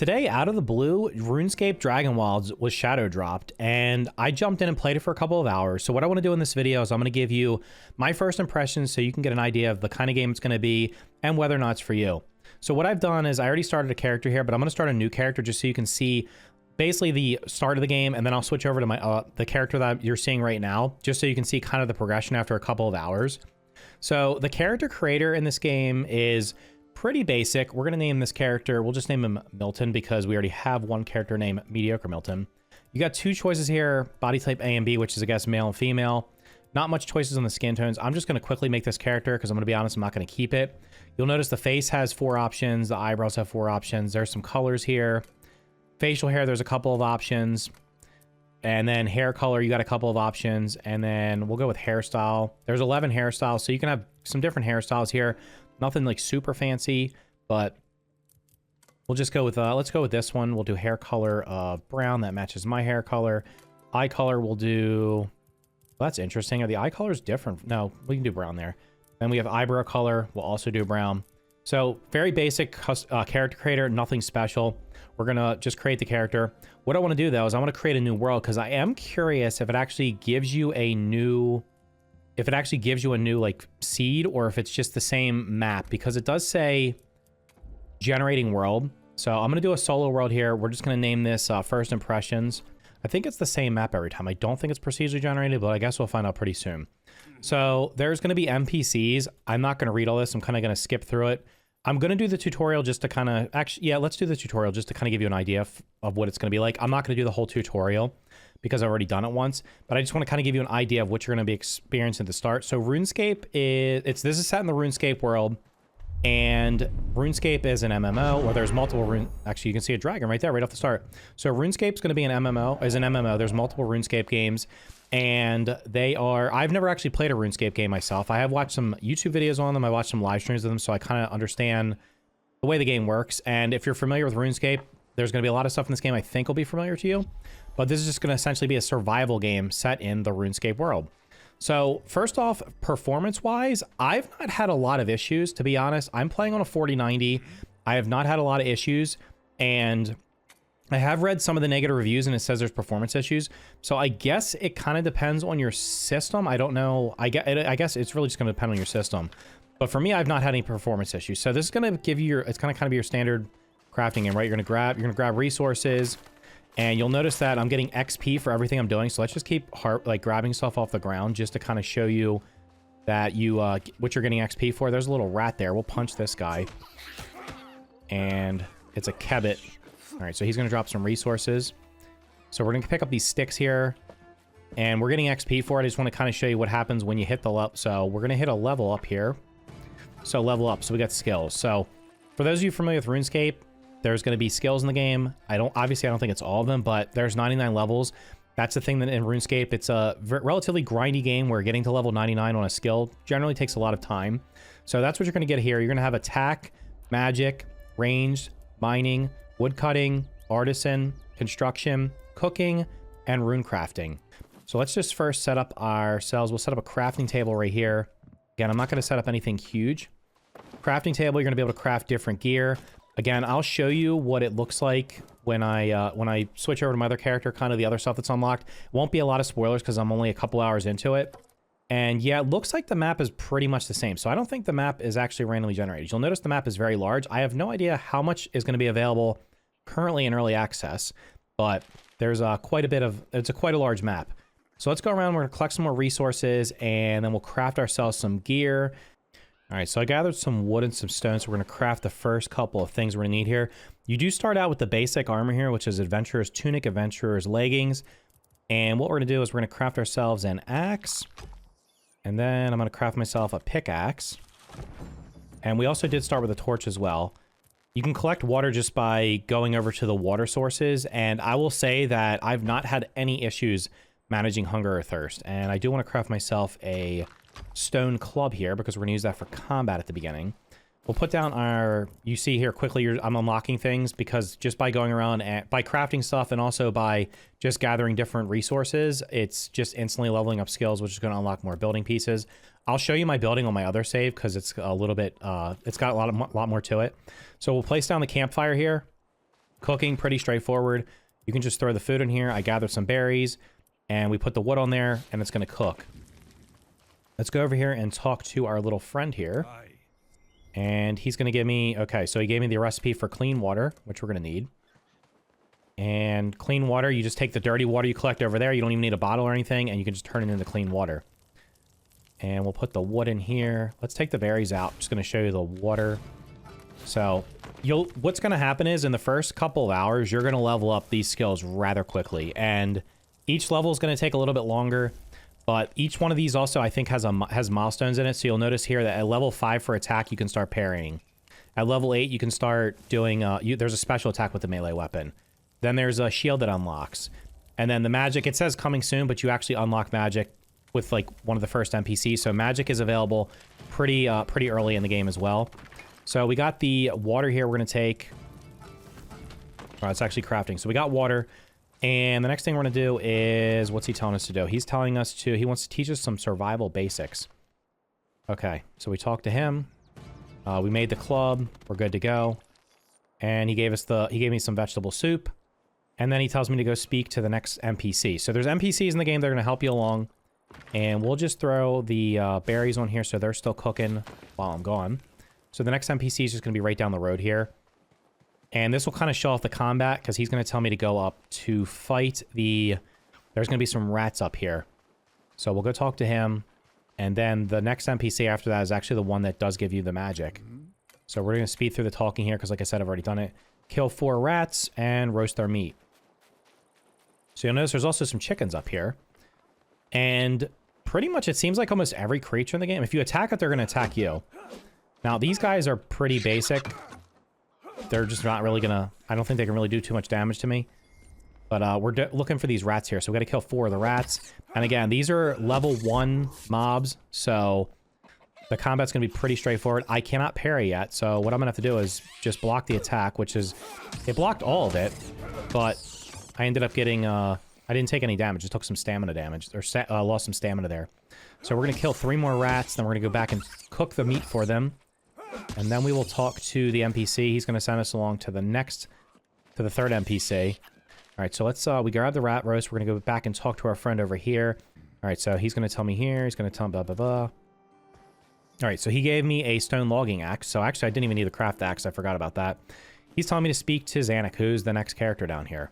Today, out of the blue, Runescape Dragonwilds was shadow dropped, and I jumped in and played it for a couple of hours. So what I want to do in this video is I'm going to give you my first impressions so you can get an idea of the kind of game it's going to be and whether or not it's for you. So what I've done is I already started a character here, but I'm going to start a new character just so you can see basically the start of the game, and then I'll switch over to my the character that you're seeing right now, just so you can see kind of the progression after a couple of hours. So the character creator in this game is pretty basic. We're going to name this character, we'll just name him Milton because we already have one character named MediocreMilton. You got two choices here, body type A and B, which is, I guess, male and female. Not much choices on the skin tones. I'm just going to quickly make this character because I'm going to be honest, I'm not going to keep it. You'll notice the face has 4 options, the eyebrows have 4 options. There's some colors here. Facial hair, there's a couple of options. And then hair color, you got a couple of options. And then we'll go with hairstyle. There's 11 hairstyles, so you can have some different hairstyles here. Nothing like super fancy, but we'll just go with, let's go with this one. We'll do hair color of brown. That matches my hair color. Eye color, we'll do, well, that's interesting. Are the eye colors different? No, we can do brown there. Then we have eyebrow color. We'll also do brown. So very basic character creator, nothing special. We're going to just create the character. What I want to do though, is I want to create a new world because I am curious if it actually gives you a new, like seed, or if it's just the same map, because it does say generating world. So I'm going to do a solo world here. We're just going to name this first impressions. I think it's the same map every time. I don't think it's procedurally generated, but I guess we'll find out pretty soon. So there's going to be NPCs. I'm not going to read all this. I'm kind of going to skip through it. I'm going to do the tutorial just to kind of, actually, yeah, let's do the tutorial just to kind of give you an idea of what it's going to be like. I'm not going to do the whole tutorial because I've already done it once, but I just want to kind of give you an idea of what you're going to be experiencing at the start. So RuneScape is, this is set in the RuneScape world, and RuneScape is an MMO where there's multiple actually you can see a dragon right there, right off the start. So RuneScape's going to be an MMO, There's multiple RuneScape games, and they are, I've never actually played a RuneScape game myself. I have watched some YouTube videos on them. I watched some live streams of them, so I kind of understand the way the game works. And if you're familiar with RuneScape, there's going to be a lot of stuff in this game I think will be familiar to you. But this is just going to essentially be a survival game set in the RuneScape world. So first off, performance-wise, I've not had a lot of issues, to be honest. I'm playing on a 4090. I have not had a lot of issues, and I have read some of the negative reviews, and it says there's performance issues. So I guess it kind of depends on your system. I don't know. I guess it's really just going to depend on your system. But for me, I've not had any performance issues. So this is going to give you your, it's going to kind of be your standard crafting game, right? You're going to grab resources. And you'll notice that I'm getting XP for everything I'm doing. So let's just keep grabbing stuff off the ground just to kind of show you that you what you're getting XP for. There's a little rat there. We'll punch this guy. And it's a kebbit. All right, so he's going to drop some resources. So we're going to pick up these sticks here. And we're getting XP for it. I just want to kind of show you what happens when you hit the level. So we're going to hit a level up here. So level up. So we got skills. So for those of you familiar with RuneScape, there's going to be skills in the game. Obviously, I don't think it's all of them, but there's 99 levels. That's the thing that in RuneScape, it's a relatively grindy game where getting to level 99 on a skill generally takes a lot of time. So that's what you're going to get here. You're going to have attack, magic, ranged, mining, woodcutting, artisan, construction, cooking, and rune crafting. So let's just first set up ourselves. We'll set up a crafting table right here. Again, I'm not going to set up anything huge. Crafting table, you're going to be able to craft different gear. Again, I'll show you what it looks like when I switch over to my other character, kind of the other stuff that's unlocked. Won't be a lot of spoilers because I'm only a couple hours into it. And yeah, it looks like the map is pretty much the same. So I don't think the map is actually randomly generated. You'll notice the map is very large. I have no idea how much is going to be available currently in early access, but there's quite a large map. So let's go around. We're going to collect some more resources, and then we'll craft ourselves some gear. All right, so I gathered some wood and some stone, so we're going to craft the first couple of things we're going to need here. You do start out with the basic armor here, which is Adventurer's Tunic, Adventurer's Leggings. And what we're going to do is we're going to craft ourselves an axe. And then I'm going to craft myself a pickaxe. And we also did start with a torch as well. You can collect water just by going over to the water sources. And I will say that I've not had any issues managing hunger or thirst. And I do want to craft myself a stone club here because we're going to use that for combat at the beginning. We'll put down our, you see here quickly, I'm unlocking things because just by going around and by crafting stuff and also by just gathering different resources, it's just instantly leveling up skills, which is going to unlock more building pieces. I'll show you my building on my other save because it's a little bit, it's got a lot more to it. So we'll place down the campfire here. Cooking, pretty straightforward. You can just throw the food in here. I gathered some berries, and we put the wood on there, and it's going to cook. Let's go over here and talk to our little friend here. And he's going to give me... Okay, so he gave me the recipe for clean water, which we're going to need. And clean water, you just take the dirty water you collect over there. You don't even need a bottle or anything, and you can just turn it into clean water. And we'll put the wood in here. Let's take the berries out. Just going to show you the water. So... what's going to happen is in the first couple of hours, you're going to level up these skills rather quickly. And each level is going to take a little bit longer. But each one of these also, I think, has milestones in it. So you'll notice here that at level 5 for attack, you can start parrying. At level 8, you can start doing... there's a special attack with the melee weapon. Then there's a shield that unlocks. And then the magic, it says coming soon, but you actually unlock magic with like one of the first NPCs. So magic is available pretty early in the game as well. So we got the water here we're going to take. Oh, it's actually crafting. So we got water. And the next thing we're going to do is... What's he telling us to do? He's telling us to... He wants to teach us some survival basics. Okay. So we talked to him. We made the club. We're good to go. And he gave us the... He gave me some vegetable soup. And then he tells me to go speak to the next NPC. So there's NPCs in the game that are going to help you along. And we'll just throw the berries on here so they're still cooking while I'm gone. So the next NPC is just going to be right down the road here. And this will kind of show off the combat because he's going to tell me to go up to fight the... There's going to be some rats up here. So we'll go talk to him. And then the next NPC after that is actually the one that does give you the magic. So we're going to speed through the talking here because like I said, I've already done it. Kill 4 rats and roast their meat. So you'll notice there's also some chickens up here. And pretty much it seems like almost every creature in the game, if you attack it, they're going to attack you. Now, these guys are pretty basic. They're just not really going to... I don't think they can really do too much damage to me. But we're looking for these rats here. So we got to kill 4 of the rats. And again, these are level 1 mobs. So the combat's going to be pretty straightforward. I cannot parry yet. So what I'm going to have to do is just block the attack, which is... It blocked all of it. But I ended up getting... I didn't take any damage. Just took some stamina damage. Or lost some stamina there. So we're going to kill 3 more rats. Then we're going to go back and cook the meat for them. And then we will talk to the NPC. He's going to send us along to the third NPC. All right, so let's, we grab the rat roast. We're going to go back and talk to our friend over here. All right, so he's going to tell me here. He's going to tell me blah, blah, blah. All right, so he gave me a stone logging axe. So actually, I didn't even need the craft axe. I forgot about that. He's telling me to speak to Zanuck, who's the next character down here.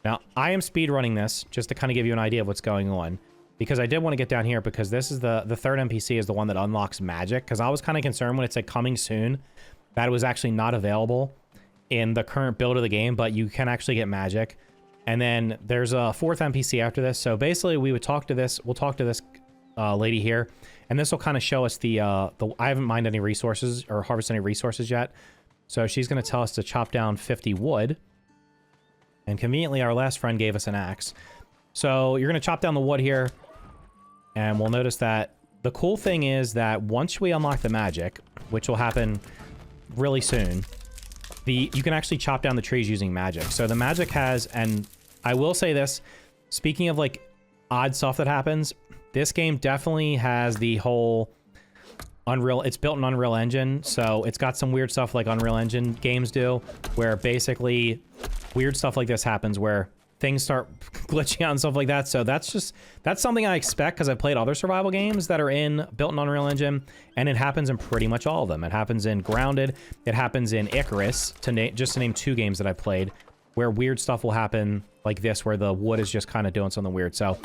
Now, I am speedrunning this just to kind of give you an idea of what's going on. Because I did want to get down here because this is the third NPC is the one that unlocks magic. Because I was kind of concerned when it said coming soon that it was actually not available in the current build of the game, but you can actually get magic. And then there's a 4th NPC after this. So basically we'll talk to this lady here. And this will kind of show us I haven't mined any resources or harvested any resources yet. So she's going to tell us to chop down 50 wood. And conveniently, our last friend gave us an axe. So you're going to chop down the wood here. And we'll notice that the cool thing is that once we unlock the magic, which will happen really soon, you can actually chop down the trees using magic. So the magic has, and I will say this, speaking of like odd stuff that happens, this game definitely has the whole Unreal, it's built in Unreal Engine, so it's got some weird stuff like Unreal Engine games do, where basically weird stuff like this happens where things start glitching out and stuff like that. So that's something I expect because I've played other survival games that are built in Unreal Engine, and it happens in pretty much all of them. It happens in Grounded, it happens in Icarus, just to name 2 games that I've played, where weird stuff will happen like this, where the wood is just kind of doing something weird. So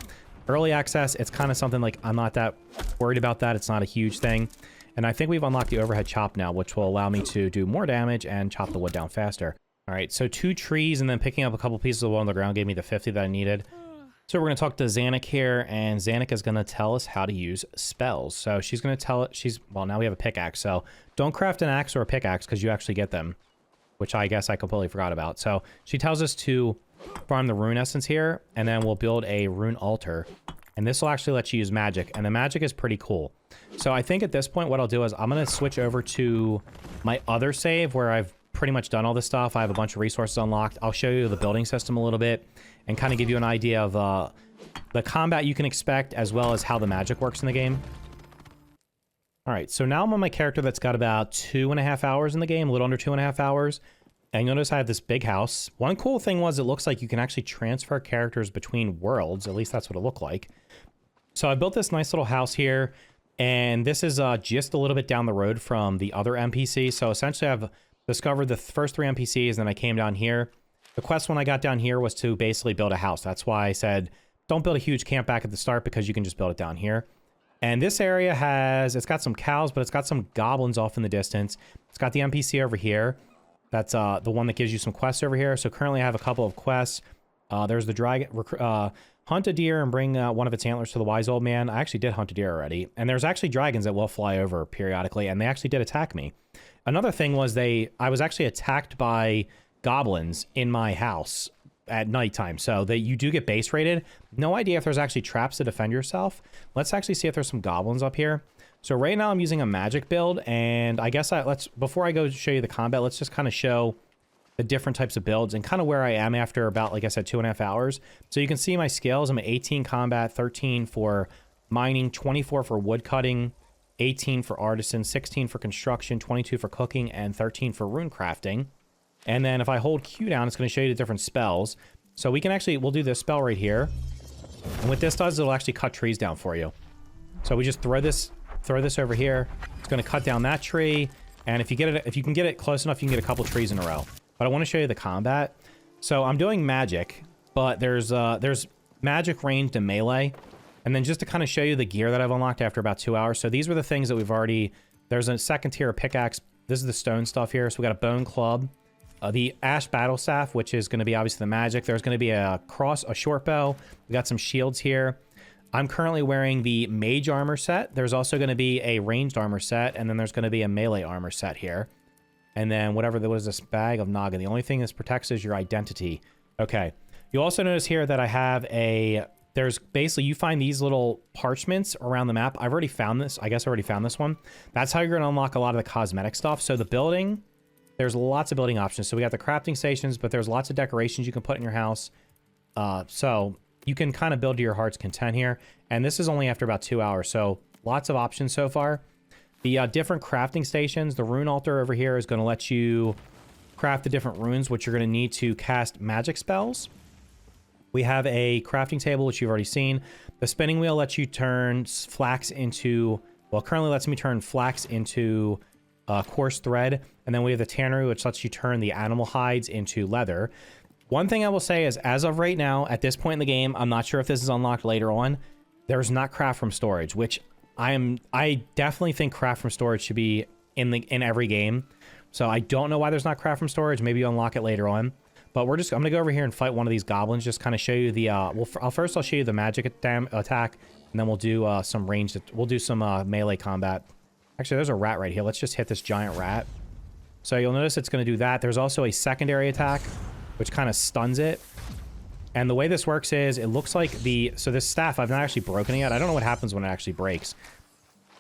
early access, it's kind of something like I'm not that worried about that. It's not a huge thing. And I think we've unlocked the overhead chop now, which will allow me to do more damage and chop the wood down faster. All right, so 2 trees and then picking up a couple pieces of wood on the ground gave me the 50 that I needed. So we're going to talk to Zanuck here, and Zanuck is going to tell us how to use spells. So she's going to tell it, well, now we have a pickaxe. So don't craft an axe or a pickaxe because you actually get them, which I guess I completely forgot about. So she tells us to farm the rune essence here, and then we'll build a rune altar. And this will actually let you use magic, and the magic is pretty cool. So I think at this point what I'll do is I'm going to switch over to my other save where I've pretty much done all this stuff. I have a bunch of resources unlocked. I'll show you the building system a little bit and kind of give you an idea of the combat you can expect as well as how the magic works in the game. All right, so now I'm on my character that's got about 2.5 hours in the game, a little under 2.5 hours. And you'll notice I have this big house. One cool thing was it looks like you can actually transfer characters between worlds. At least that's what it looked like. So I built this nice little house here. And this is just a little bit down the road from the other NPC. So essentially I've discovered the first 3 NPCs, and then I came down here. The quest when I got down here was to basically build a house. That's why I said, don't build a huge camp back at the start, because you can just build it down here. And this area it's got some cows, but it's got some goblins off in the distance. It's got the NPC over here. That's the one that gives you some quests over here. So currently I have a couple of quests. There's the dragon, hunt a deer and bring one of its antlers to the wise old man. I actually did hunt a deer already. And there's actually dragons that will fly over periodically, and they actually did attack me. Another thing was I was actually attacked by goblins in my house at nighttime. So that you do get base rated. No idea if there's actually traps to defend yourself. Let's actually see if there's some goblins up here. So right now I'm using a magic build, and I guess before I go show you the combat, let's just kind of show the different types of builds and kind of where I am after about, like I said, 2.5 hours. So you can see my skills. I'm at 18 combat, 13 for mining, 24 for wood cutting, 18 for artisan, 16 for construction, 22 for cooking, and 13 for rune crafting. And then if I hold Q down, it's going to show you the different spells. So we'll do this spell right here. And what this does, it'll actually cut trees down for you. So we just throw this over here. It's going to cut down that tree. And if you can get it close enough, you can get a couple trees in a row. But I want to show you the combat. So I'm doing magic, but there's magic ranged and melee. And then just to kind of show you the gear that I've unlocked after about 2 hours. So these were the things that we've already... There's a second tier pickaxe. This is the stone stuff here. So we got a bone club. The ash battle staff, which is going to be obviously the magic. There's going to be a short bow. We got some shields here. I'm currently wearing the mage armor set. There's also going to be a ranged armor set. And then there's going to be a melee armor set here. And then what is this bag of Naga? The only thing this protects is your identity. Okay. You'll also notice here that I have there's basically, you find these little parchments around the map. I've already found this. I guess I already found this one. That's how you're going to unlock a lot of the cosmetic stuff. So the building, there's lots of building options. So we got the crafting stations, but there's lots of decorations you can put in your house. So you can kind of build to your heart's content here. And this is only after about 2 hours. So lots of options so far. The different crafting stations, the rune altar over here is going to let you craft the different runes, which you're going to need to cast magic spells. We have a crafting table, which you've already seen. The spinning wheel lets you turn flax into... Well, currently lets me turn flax into coarse thread. And then we have the tannery, which lets you turn the animal hides into leather. One thing I will say is, as of right now, at this point in the game, I'm not sure if this is unlocked later on, there's not craft from storage, which I definitely think craft from storage should be in every game. So I don't know why there's not craft from storage. Maybe you unlock it later on. But I'm going to go over here and fight one of these goblins, just kind of show you the... First I'll show you the magic attack, and then we'll do some ranged... We'll do some melee combat. Actually, there's a rat right here. Let's just hit this giant rat. So you'll notice it's going to do that. There's also a secondary attack, which kind of stuns it. And the way this works is, it looks like so this staff, I've not actually broken it yet. I don't know what happens when it actually breaks.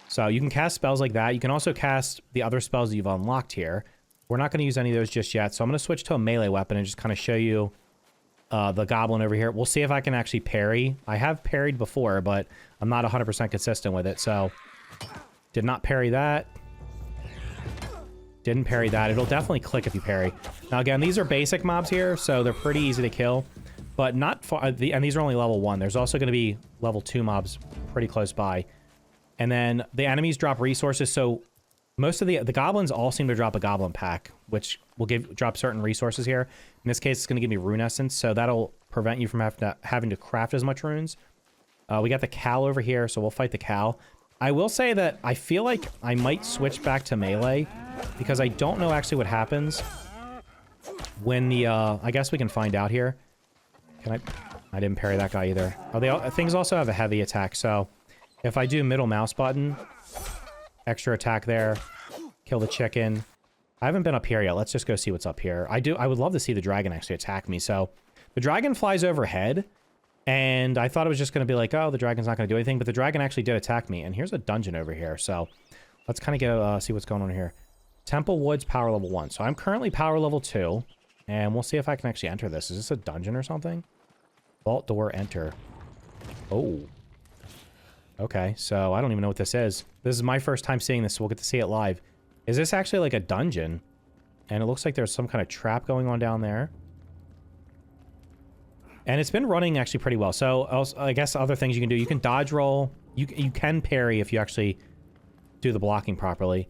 So you can cast spells like that. You can also cast the other spells that you've unlocked here. We're not going to use any of those just yet. So I'm going to switch to a melee weapon and just kind of show you the goblin over here. We'll see if I can actually parry. I have parried before, but I'm not 100% consistent with it. So did not parry that. Didn't parry that. It'll definitely click if you parry. Now, again, these are basic mobs here, so they're pretty easy to kill. But not far, and these are only level 1. There's also going to be level 2 mobs pretty close by. And then the enemies drop resources. So most of the goblins all seem to drop a goblin pack, which will drop certain resources here. In this case, it's going to give me rune essence, so that'll prevent you from having to craft as much runes. We got the cow over here, so we'll fight the cow. I will say that I feel like I might switch back to melee, because I don't know actually what happens when the... I guess we can find out here. Can I didn't parry that guy either. Oh, things also have a heavy attack, so if I do middle mouse button, extra attack there, kill the chicken. I haven't been up here yet. Let's just go see what's up here. I would love to see the dragon actually attack me. So the dragon flies overhead, and I thought it was just going to be like, oh, the dragon's not going to do anything, but the dragon actually did attack me. And here's a dungeon over here. So let's kind of go see what's going on here. Temple Woods, power level 1. So I'm currently power level 2, and we'll see if I can actually enter this. Is this a dungeon or something? Vault door, enter. Oh. Okay, so I don't even know what this is. This is my first time seeing this, so we'll get to see it live. Is this actually like a dungeon? And it looks like there's some kind of trap going on down there. And it's been running actually pretty well. So also, I guess other things you can do. You can dodge roll. You can parry if you actually do the blocking properly.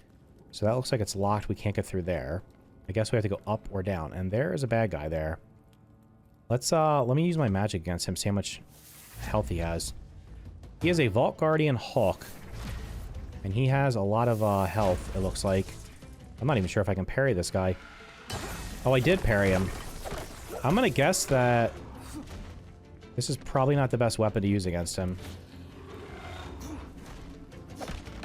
So that looks like it's locked. We can't get through there. I guess we have to go up or down. And there is a bad guy there. Let me use my magic against him, see how much health he has. He is a Vault Guardian Hawk. And he has a lot of health, it looks like. I'm not even sure if I can parry this guy. Oh, I did parry him. I'm gonna guess that this is probably not the best weapon to use against him.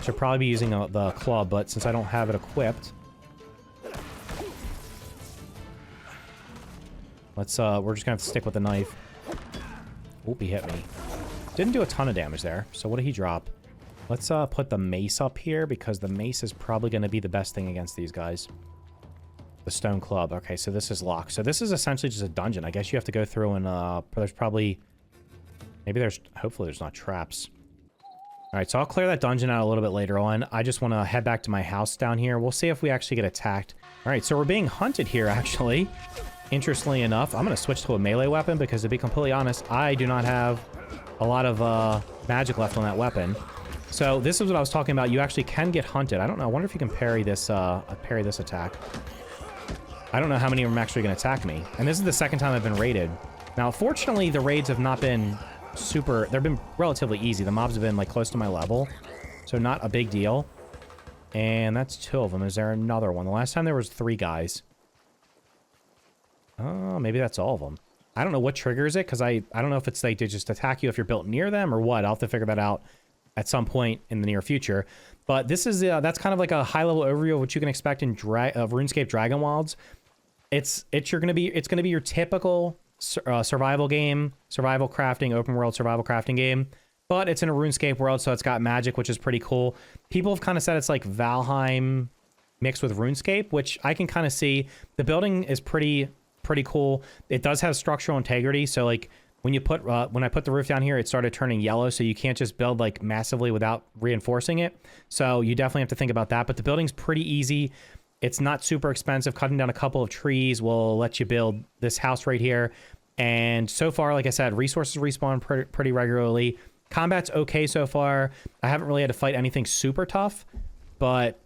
Should probably be using the club, but since I don't have it equipped... we're just gonna have to stick with the knife. Oop, he hit me. Didn't do a ton of damage there. So what did he drop? Let's put the mace up here, because the mace is probably gonna be the best thing against these guys. The stone club. Okay, so this is locked. So this is essentially just a dungeon. I guess you have to go through and there's probably... maybe there's... hopefully there's not traps. Alright, so I'll clear that dungeon out a little bit later on. I just want to head back to my house down here. We'll see if we actually get attacked. Alright, so we're being hunted here, actually. Interestingly enough, I'm going to switch to a melee weapon because, to be completely honest, I do not have a lot of magic left on that weapon. So this is what I was talking about. You actually can get hunted. I don't know. I wonder if you can parry this attack. I don't know how many of them are actually going to attack me. And this is the second time I've been raided. Now, fortunately, the raids have not been super... they've been relatively easy. The mobs have been, like, close to my level. So not a big deal. And that's 2 of them. Is there another one? The last time there was 3 guys. Oh, maybe that's all of them. I don't know what triggers it, because I don't know if it's like they just attack you if you're built near them or what. I'll have to figure that out at some point in the near future. But this is that's kind of like a high-level overview of what you can expect in RuneScape Dragonwilds. It's gonna be your typical survival game, survival crafting, open world survival crafting game. But it's in a RuneScape world, so it's got magic, which is pretty cool. People have kind of said it's like Valheim mixed with RuneScape, which I can kind of see. The building is pretty cool. It does have structural integrity, so like when you put when I put the roof down here, it started turning yellow, so you can't just build like massively without reinforcing it. So you definitely have to think about that. But the building's pretty easy. It's not super expensive. Cutting down a couple of trees will let you build this house right here. And so far, like I said, resources respawn pretty regularly. Combat's okay so far. I haven't really had to fight anything super tough, but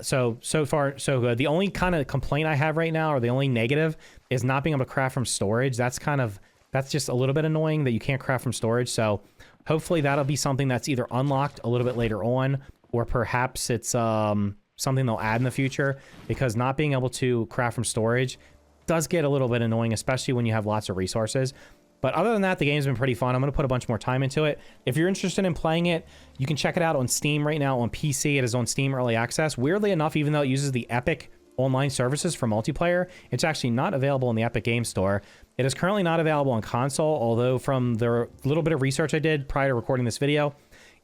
so far so good. The only kind of complaint I have right now, or the only negative, is not being able to craft from storage. That's just a little bit annoying that you can't craft from storage. So hopefully that'll be something that's either unlocked a little bit later on, or perhaps it's something they'll add in the future, because not being able to craft from storage does get a little bit annoying, especially when you have lots of resources. But other than that, the game's been pretty fun. I'm going to put a bunch more time into it. If you're interested in playing it, you can check it out on Steam right now on PC. It is on Steam Early Access. Weirdly enough, even though it uses the Epic online services for multiplayer, it's actually not available in the Epic Game Store. It is currently not available on console, although from the little bit of research I did prior to recording this video,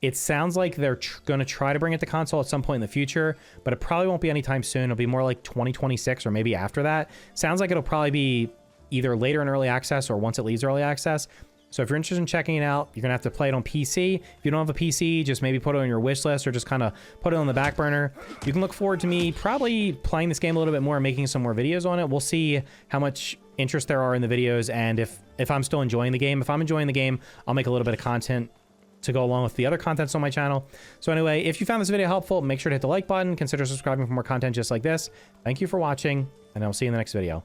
it sounds like they're going to try to bring it to console at some point in the future, but it probably won't be anytime soon. It'll be more like 2026 or maybe after that. Sounds like it'll probably be either later in early access or once it leaves early access. So if you're interested in checking it out, you're gonna have to play it on PC. If you don't have a PC, just maybe put it on your wish list, or just kind of put it on the back burner. You can look forward to me probably playing this game a little bit more and making some more videos on it. We'll see how much interest there are in the videos, and if I'm still enjoying the game. If I'm enjoying the game, I'll make a little bit of content to go along with the other contents on my channel. So anyway, if you found this video helpful, make sure to hit the like button. Consider subscribing for more content just like this. Thank you for watching, and I'll see you in the next video.